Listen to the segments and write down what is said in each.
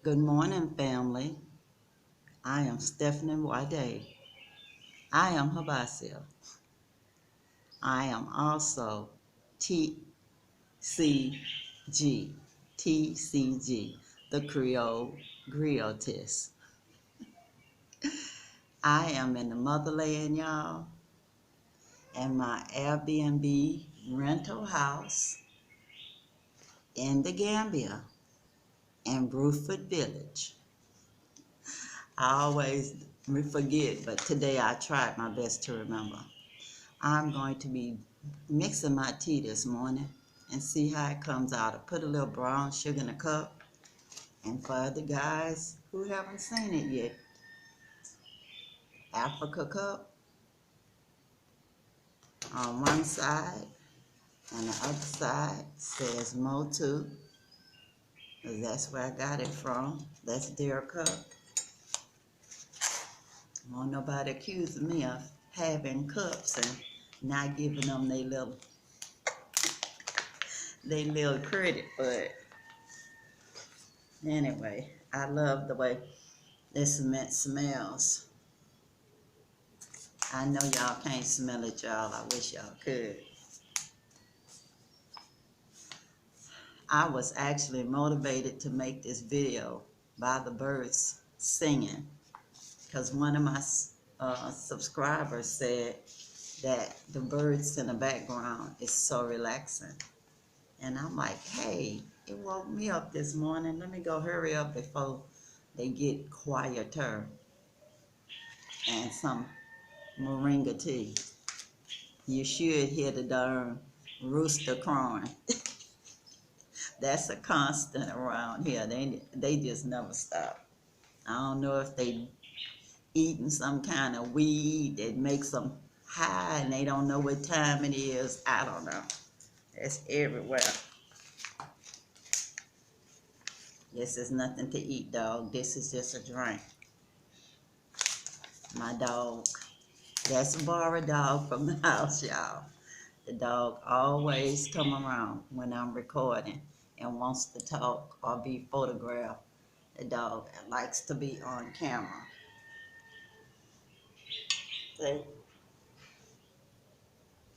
Good morning, family. I am Stephanie Wade. I am Habasia. I am also TCG, TCG, the Creole Griotist. I am in the motherland, y'all, and my Airbnb rental house in the Gambia in Bruford Village. I always forget, but today I tried my best to remember. I'm going to be mixing my tea this morning and see how it comes out. I put a little brown sugar in a cup, and for the guys who haven't seen it yet, Africa cup on one side, and the other side says Motu, 'cause that's where I got it from. That's their cup. Won't nobody accuse me of having cups and not giving them they little credit for it. Anyway, I love the way this cement smells. I know y'all can't smell it, y'all. I wish y'all could. I was actually motivated to make this video by the birds singing because one of my subscribers said that the birds in the background is so relaxing. And I'm like, hey, it woke me up this morning. Let me go hurry up before they get quieter. And some moringa tea. You should hear the darn rooster crowing. That's a constant around here. They just never stop. I don't know if they eating some kind of weed that makes them high and they don't know what time it is. I don't know. It's everywhere. This is nothing to eat, dog. This is just a drink. My dog. That's a borrowed dog from the house, y'all. The dog always come around when I'm recording and wants to talk or be photographed. The dog likes to be on camera. See?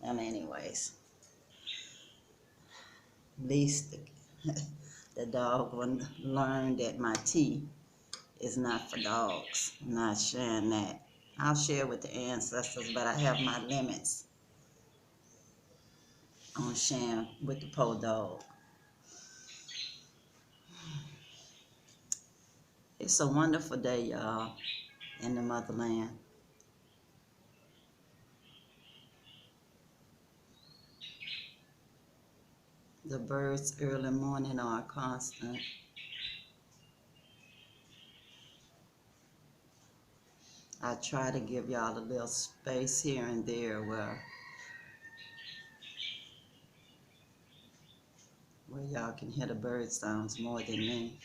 And anyways, at least the dog will learn that my tea is not for dogs. I'm not sharing that. I'll share with the ancestors, but I have my limits on sharing with the poor dog. It's a wonderful day, y'all, in the motherland. The birds early morning are constant. I try to give y'all a little space here and there where y'all can hear the bird sounds more than me.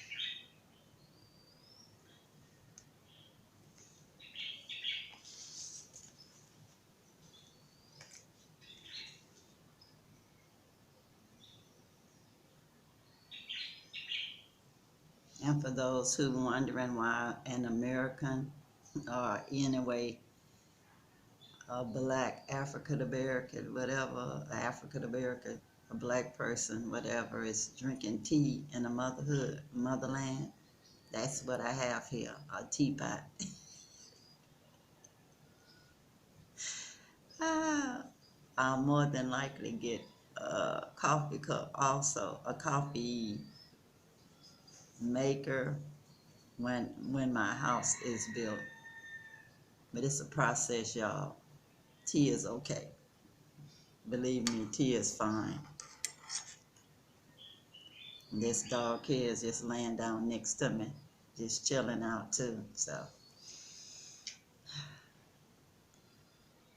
And for those who wondering why an American or anyway a black African American, whatever, African American, a black person, whatever, is drinking tea in the motherland, that's what I have here, a teapot. I'll more than likely get a coffee cup also, a coffee maker when my house is built. But it's a process, y'all. Tea is okay. Believe me, tea is fine. This dog here is just laying down next to me, just chilling out too. So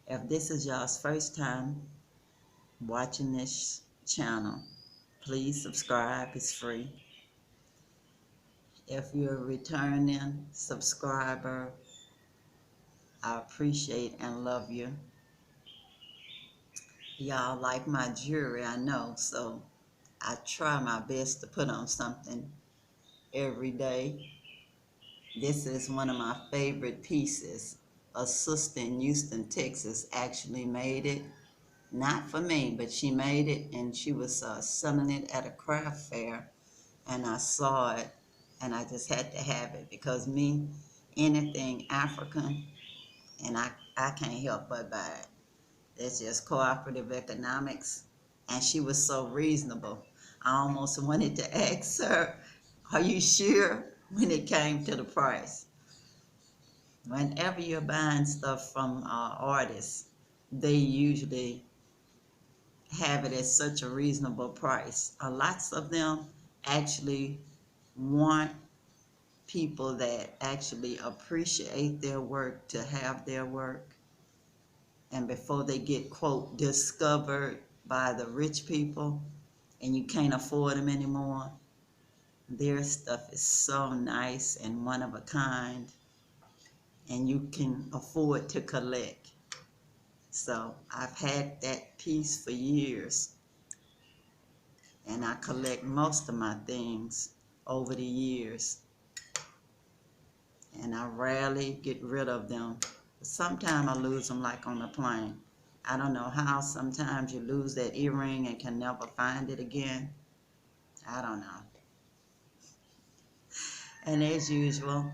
if this is y'all's first time watching this channel, please subscribe. It's free. If you're a returning subscriber, I appreciate and love you. Y'all like my jewelry, I know, so I try my best to put on something every day. This is one of my favorite pieces. A sister in Houston, Texas actually made it. Not for me, but she made it, and she was selling it at a craft fair, and I saw it, and I just had to have it because me, anything African, and I can't help but buy it. It's just cooperative economics, and she was so reasonable. I almost wanted to ask her, "Are you sure?" when it came to the price. Whenever you're buying stuff from artists, they usually have it at such a reasonable price. Lots of them actually want people that actually appreciate their work to have their work. And before they get, quote, discovered by the rich people and you can't afford them anymore, their stuff is so nice and one of a kind, and you can afford to collect. So I've had that piece for years, and I collect most of my things over the years, and I rarely get rid of them. Sometimes I lose them like on a plane. I don't know how sometimes you lose that earring and can never find it again. I don't know. And as usual,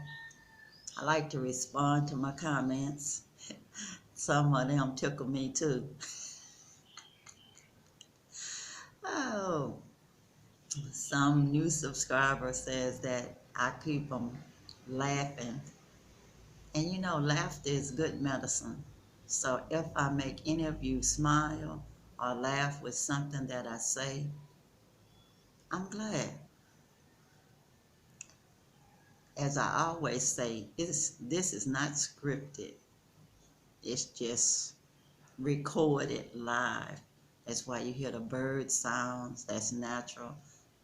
I like to respond to my comments. Some of them tickle me too. Oh, some new subscriber says that I keep them laughing. And you know, laughter is good medicine. So if I make any of you smile or laugh with something that I say, I'm glad. As I always say, this is not scripted. It's just recorded live. That's why you hear the bird sounds. That's natural.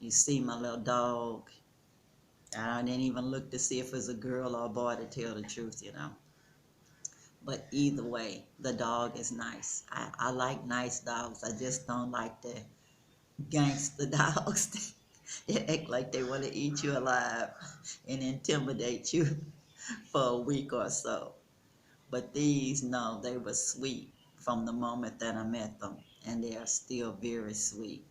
You see my little dog. I didn't even look to see if it's a girl or a boy, to tell the truth, you know. But either way, the dog is nice. I like nice dogs. I just don't like the gangster dogs. They act like they want to eat you alive and intimidate you for a week or so. But these, no, they were sweet from the moment that I met them, and they are still very sweet.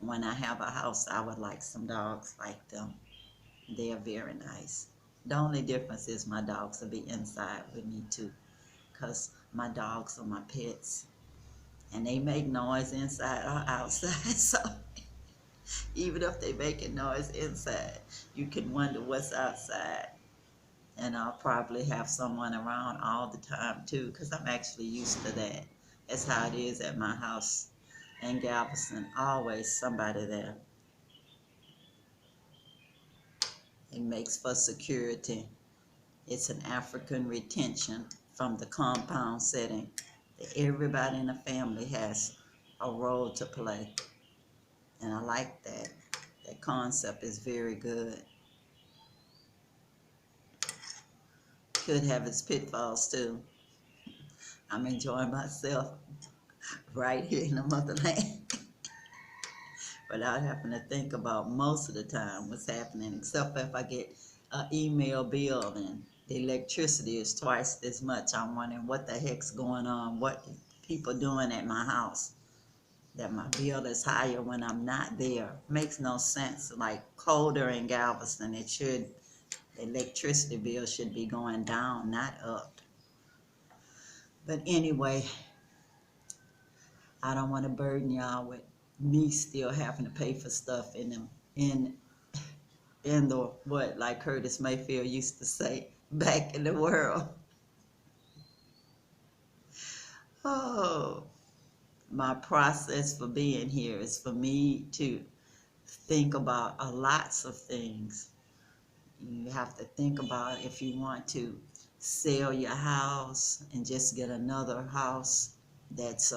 When I have a house, I would like some dogs like them. They are very nice. The only difference is my dogs will be inside with me too, because my dogs are my pets, and they make noise inside or outside. So even if they make a noise inside, you can wonder what's outside. And I'll probably have someone around all the time too, because I'm actually used to that. That's how it is at my house in Galveston. Always somebody there. It makes for security. It's an African retention from the compound setting. Everybody in the family has a role to play. And I like that. That concept is very good. Could have its pitfalls too. I'm enjoying myself right here in the motherland without having to think about most of the time what's happening, except if I get an email bill and the electricity is twice as much. I'm wondering what the heck's going on, what people doing at my house, that my bill is higher when I'm not there. Makes no sense. Like colder in Galveston, the electricity bill should be going down, not up. But anyway, I don't want to burden y'all with me still having to pay for stuff in the what, like Curtis Mayfield used to say, back in the world. Oh, my process for being here is for me to think about lots of things. You have to think about if you want to sell your house and just get another house that's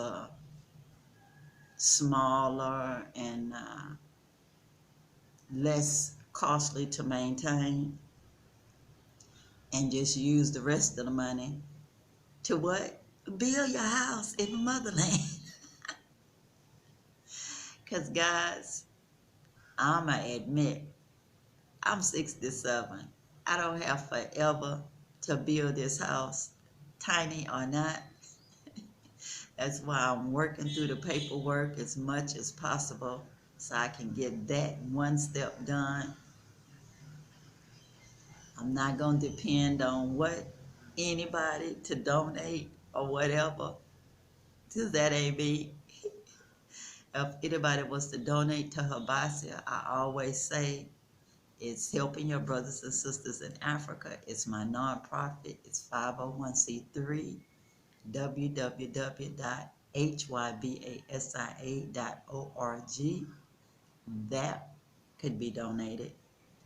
smaller and less costly to maintain, and just use the rest of the money to what? Build your house in the motherland. Because guys, I'ma admit, I'm 67. I don't have forever to build this house, tiny or not. That's why I'm working through the paperwork as much as possible so I can get that one step done. I'm not going to depend on what anybody to donate or whatever, because that ain't me. If anybody wants to donate to Habasi, I always say it's helping your brothers and sisters in Africa. It's my nonprofit. It's 501c3, www.hybasa.org. That could be donated,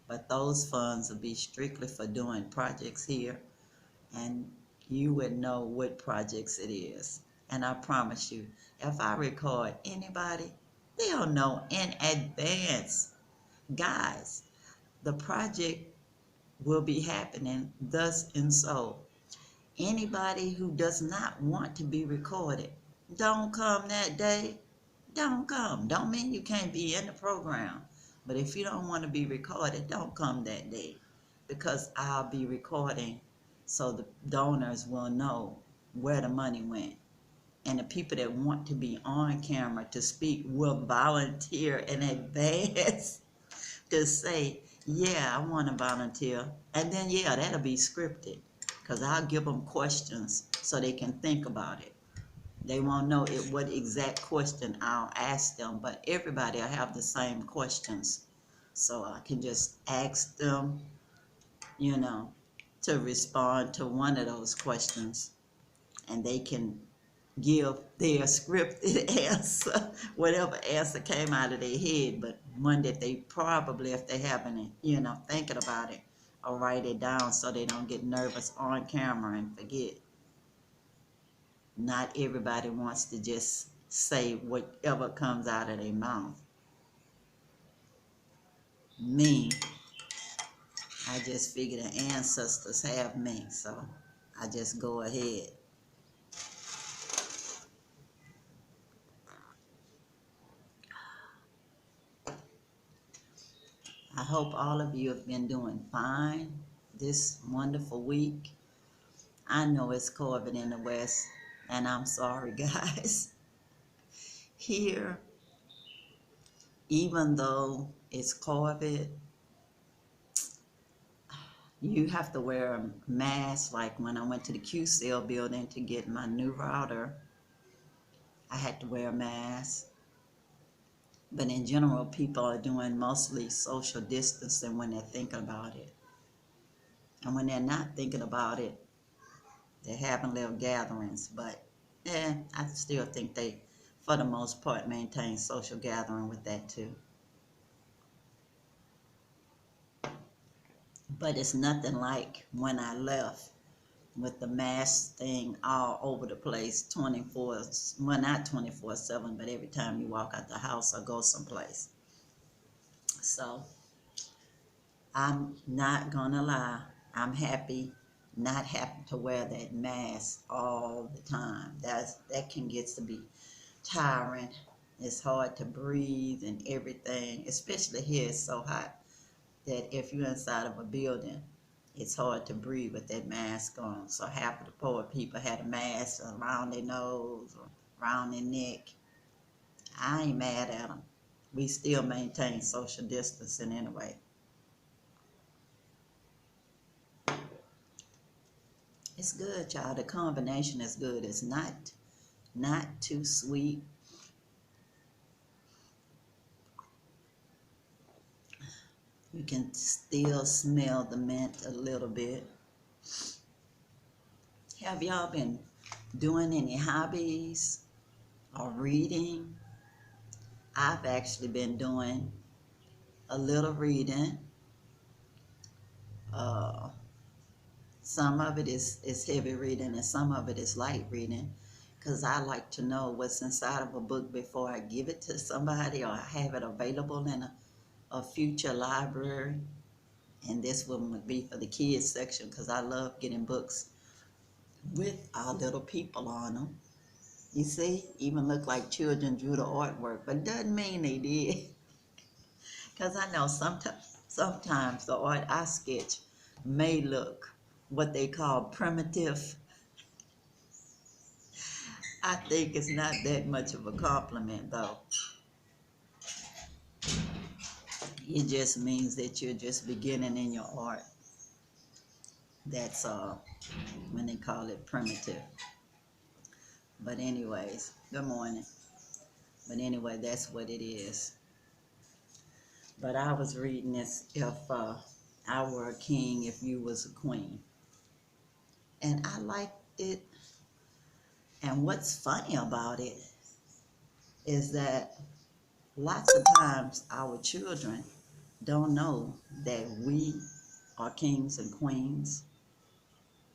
but those funds will be strictly for doing projects here, and you would know what projects it is. And I promise you, if I record anybody, they'll know in advance. Guys, the project will be happening thus and so. Anybody who does not want to be recorded, don't come that day. Don't come. Don't mean you can't be in the program. But if you don't want to be recorded, don't come that day, because I'll be recording so the donors will know where the money went. And the people that want to be on camera to speak will volunteer in advance to say, yeah, I want to volunteer. And then, yeah, that'll be scripted, because I'll give them questions so they can think about it. They won't know what exact question I'll ask them, but everybody will have the same questions. So I can just ask them, you know, to respond to one of those questions, and they can give their scripted answer, whatever answer came out of their head, but one that they probably, if they haven't, thinking about it, or write it down so they don't get nervous on camera and forget. Not everybody wants to just say whatever comes out of their mouth. Me, I just figure the ancestors have me, so I just go ahead. I hope all of you have been doing fine this wonderful week. I know it's COVID in the West, and I'm sorry, guys. Here, even though it's COVID, you have to wear a mask. Like when I went to the Q-Cell building to get my new router, I had to wear a mask. But in general, people are doing mostly social distancing when they're thinking about it. And when they're not thinking about it, they're having little gatherings. But I still think they, for the most part, maintain social gathering with that too. But it's nothing like when I left with the mask thing all over the place 24, well, not 24/7, but every time you walk out the house or go someplace. So I'm not gonna lie, I'm happy not having to wear that mask all the time. That can get to be tiring. It's hard to breathe and everything, especially here it's so hot that if you're inside of a building, it's hard to breathe with that mask on. So half of the poor people had a mask around their nose or around their neck. I ain't mad at them. We still maintain social distancing anyway. It's good, y'all. The combination is good. It's not too sweet. You can still smell the mint a little bit. Have y'all been doing any hobbies or reading? I've actually been doing a little reading. Uh, some of it is heavy reading and some of it is light reading, because I like to know what's inside of a book before I give it to somebody or have it available in a future library. And this one would be for the kids section, because I love getting books with our little people on them. You see, even look like children drew the artwork, but doesn't mean they did. Because I know sometimes sometimes the art I sketch may look what they call primitive. I think it's not that much of a compliment though. It just means that you're just beginning in your art. That's when they call it primitive. But anyways, good morning. But anyway, that's what it is. But I was reading this, if I were a king, if you was a queen. And I liked it. And what's funny about it is that lots of times our children don't know that we are kings and queens.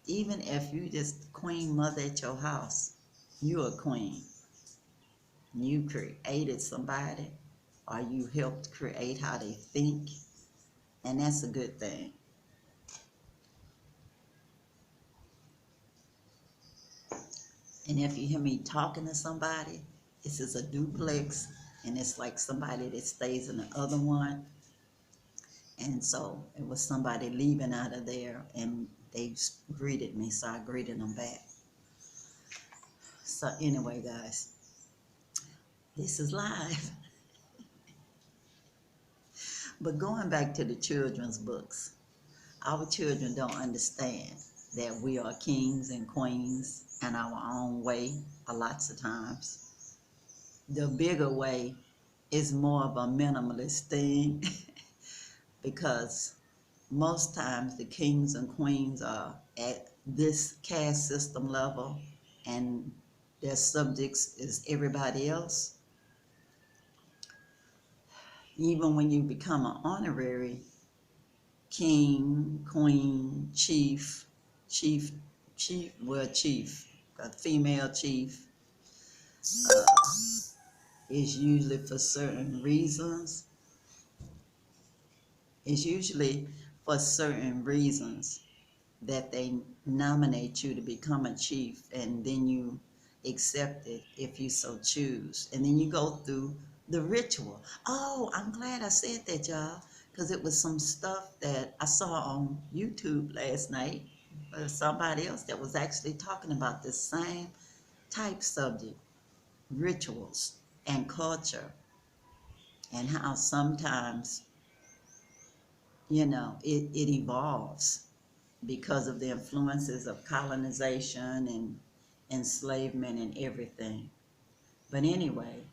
Even if you just queen mother at your house, you're a queen. You created somebody, or you helped create how they think, and that's a good thing. And if you hear me talking to somebody, this is a duplex, and it's like somebody that stays in the other one. And so it was somebody leaving out of there, and they greeted me, so I greeted them back. So anyway, guys, this is live. But going back to the children's books, our children don't understand that we are kings and queens in our own way a lots of times. The bigger way is more of a minimalist thing because most times the kings and queens are at this caste system level and their subjects is everybody else. Even when you become an honorary king, queen, chief, chief, a female chief, is usually for certain reasons. It's usually for certain reasons that they nominate you to become a chief, and then you accept it if you so choose. And then you go through the ritual. Oh, I'm glad I said that, y'all, because it was some stuff that I saw on YouTube last night. Somebody else that was actually talking about this same type subject, rituals and culture, and how sometimes, it evolves because of the influences of colonization and enslavement and everything. But anyway,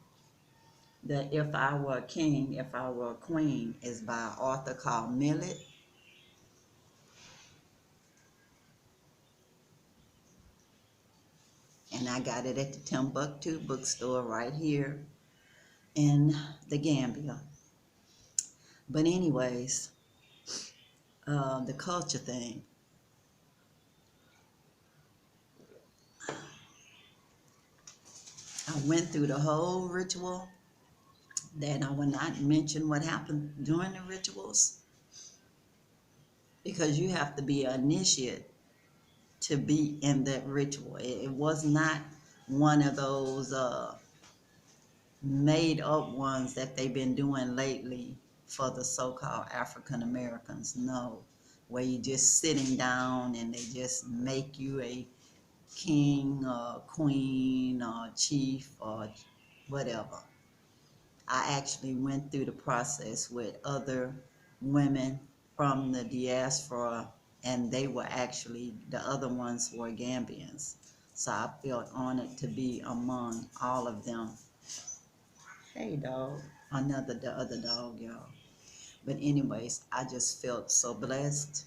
the If I Were a King, If I Were a Queen is by an author called Millet. And I got it at the Timbuktu bookstore right here in the Gambia. But anyways, the culture thing. I went through the whole ritual. That I will not mention what happened during the rituals because you have to be an initiate to be in that ritual. It was not one of those made up ones that they've been doing lately for the so-called African Americans. No, where you just sitting down and they just make you a king or queen or chief or whatever. I actually went through the process with other women from the diaspora, and they were actually, the other ones were Gambians. So I felt honored to be among all of them. Hey, dog. The other dog, y'all. But anyways, I just felt so blessed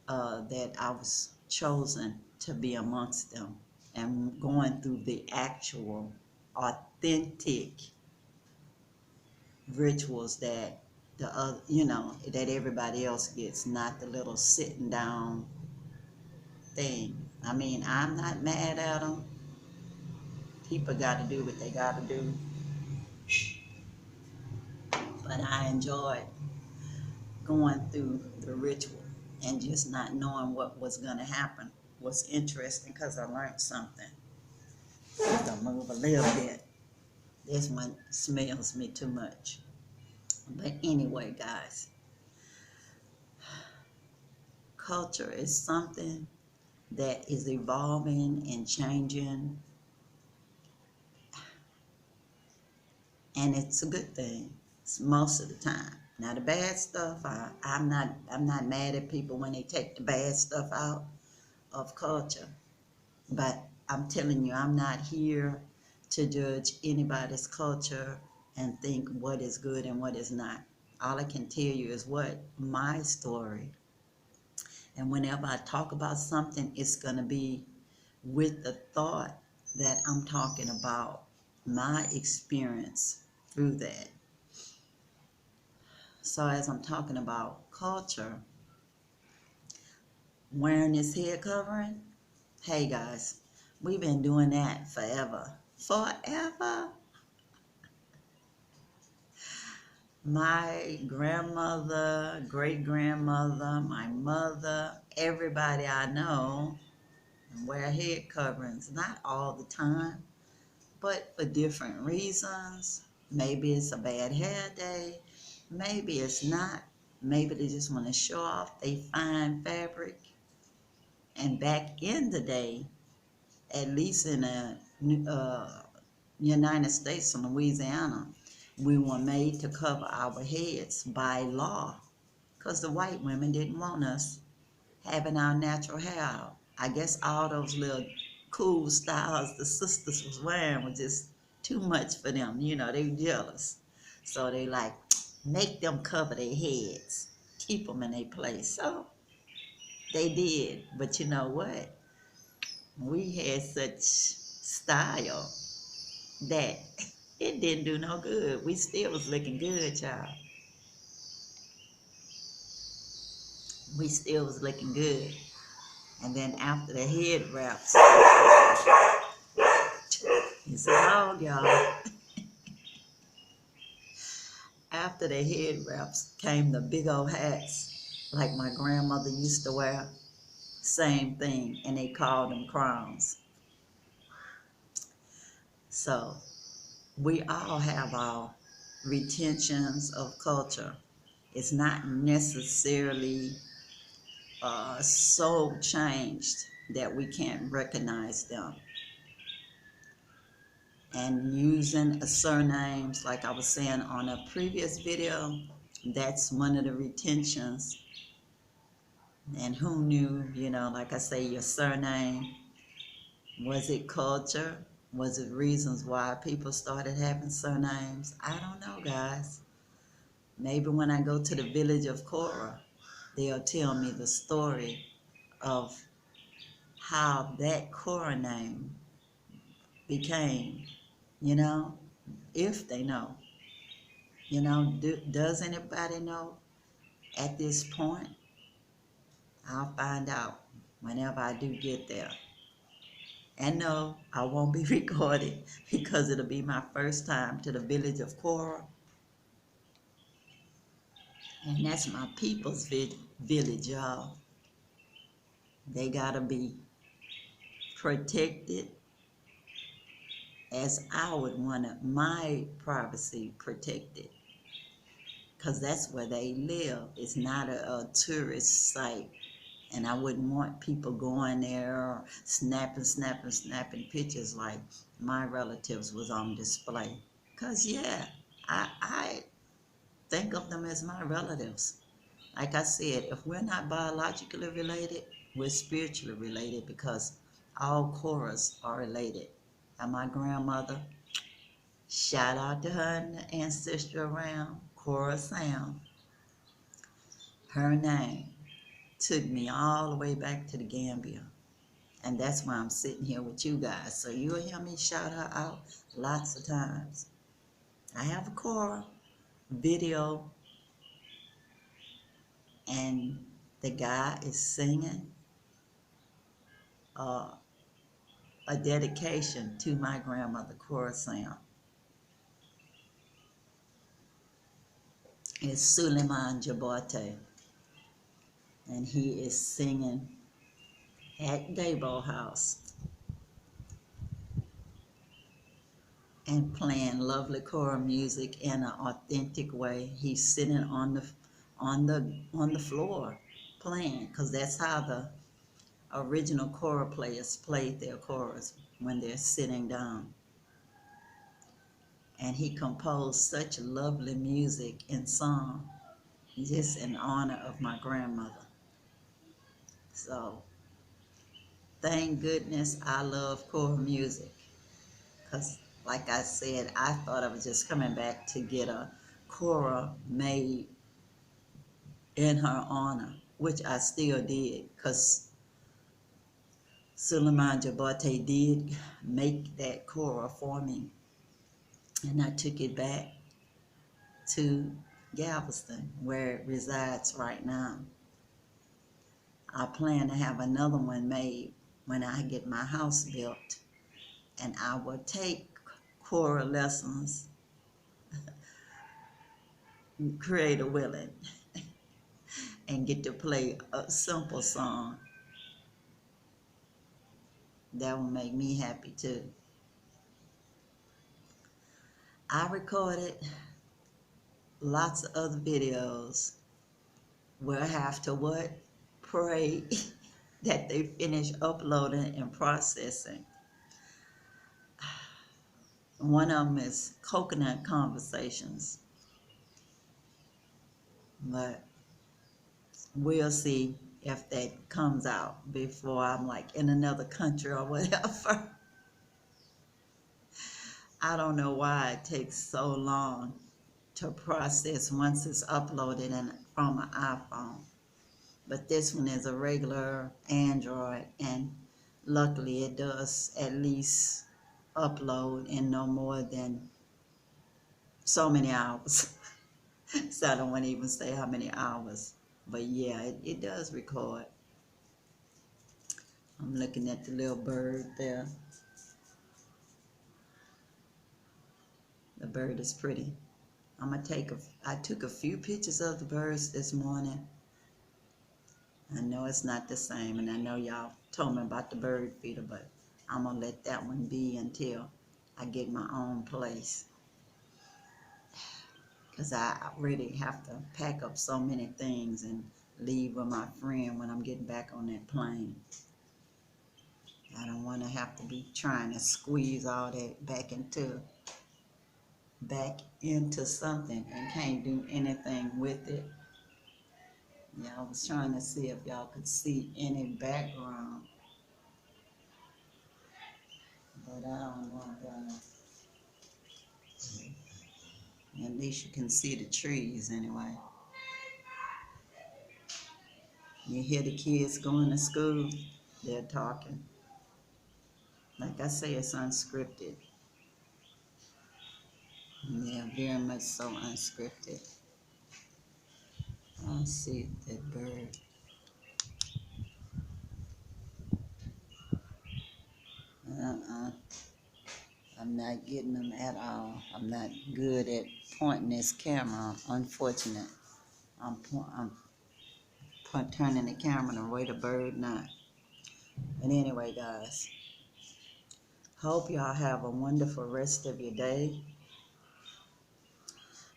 that I was chosen to be amongst them and going through the actual, authentic rituals that that everybody else gets, not the little sitting down thing. I mean, I'm not mad at them. People got to do what they got to do. But I enjoyed going through the ritual and just not knowing what was going to happen was interesting because I learned something. I'm going to move a little bit. This one smells me too much. But anyway, guys, culture is something that is evolving and changing, and it's a good thing most of the time. Now the bad stuff, I'm not mad at people when they take the bad stuff out of culture, but I'm telling you, I'm not here to judge anybody's culture and think what is good and what is not. All I can tell you is what my story, and whenever I talk about something, it's going to be with the thought that I'm talking about my experience through that. So as I'm talking about culture, wearing this head covering, hey guys, we've been doing that forever. Forever. My grandmother, great grandmother, my mother, everybody I know wear head coverings. Not all the time, but for different reasons. Maybe it's a bad hair day. Maybe it's not. Maybe they just want to show off they fine fabric. And back in the day, at least in the United States and Louisiana, we were made to cover our heads by law because the white women didn't want us having our natural hair out. I guess all those little cool styles the sisters was wearing was just too much for them. You know, they were jealous. So they like, make them cover their heads, keep them in their place. So they did. But you know what? We had such style that it didn't do no good. We still was looking good, y'all. We still was looking good. And then after the head wraps, it's a dog, y'all. After the head wraps came the big old hats, like my grandmother used to wear. Same thing, and they called them crowns. So we all have our retentions of culture. It's not necessarily so changed that we can't recognize them. And using surnames, like I was saying on a previous video, that's one of the retentions. And who knew, you know, like I say, your surname, was it culture? Was it reasons why people started having surnames? I don't know, guys. Maybe when I go to the village of Korah, they'll tell me the story of how that Korah name became, you know, if they know. You know, does anybody know at this point? I'll find out whenever I do get there. And no, I won't be recording because it'll be my first time to the village of Korah. And that's my people's village, y'all. They gotta be protected as I would want my privacy protected. Because that's where they live. It's not a tourist site. And I wouldn't want people going there snapping pictures like my relatives was on display. Because, yeah, I think of them as my relatives. Like I said, if we're not biologically related, we're spiritually related because all Korahs are related. And my grandmother, shout out to her and the ancestral realm, Korah Sound, her name took me all the way back to the Gambia. And that's why I'm sitting here with you guys. So you'll hear me shout her out lots of times. I have a Korah video, and the guy is singing a dedication to my grandmother, Korah Sound. It's Suleiman Jabate, and he is singing at Dabo House and playing lovely Korah music in an authentic way. He's sitting on the floor playing, because that's how the original choir players played their chorus, when they're sitting down. And he composed such lovely music and song, just in honor of my grandmother. So thank goodness I love choral music, because like I said, I thought I was just coming back to get a choral made in her honor, which I still did, because Suleiman Jabate did make that choral for me, and I took it back to Galveston, where it resides right now. I plan to have another one made when I get my house built, and I will take choral lessons, creator willing, and get to play a simple song. That will make me happy too. I recorded lots of other videos where I have to what? Pray that they finish uploading and processing. One of them is Coconut Conversations, but we'll see if that comes out before I'm like in another country or whatever. I don't know why it takes so long to process once it's uploaded from an iPhone. But this one is a regular Android, and luckily it does at least upload in no more than so many hours. So I don't want to even say how many hours. But yeah, it does record. I'm looking at the little bird there. The bird is pretty. I took a few pictures of the birds this morning. I know it's not the same, and I know y'all told me about the bird feeder, but I'm gonna let that one be until I get my own place. Because I really have to pack up so many things and leave with my friend when I'm getting back on that plane. I don't want to have to be trying to squeeze all that back into something and can't do anything with it. Yeah, I was trying to see if y'all could see any background, but I don't know. At least you can see the trees anyway. You hear the kids going to school, they're talking. Like I say, it's unscripted. Yeah, very much so unscripted. I see that bird. Uh-uh. I'm not getting them at all. I'm not good at pointing this camera. Unfortunate. I'm turning the camera the way the bird not. But anyway, guys, hope y'all have a wonderful rest of your day.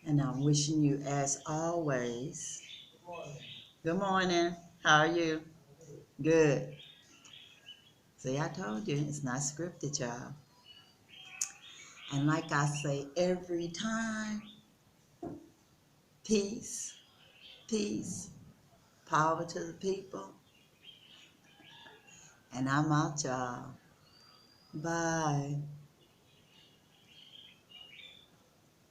And I'm wishing you, as always, good morning. How are you? Good. See, I told you, it's not scripted, y'all. And like I say every time, peace, peace, power to the people. And I'm out, y'all. Bye.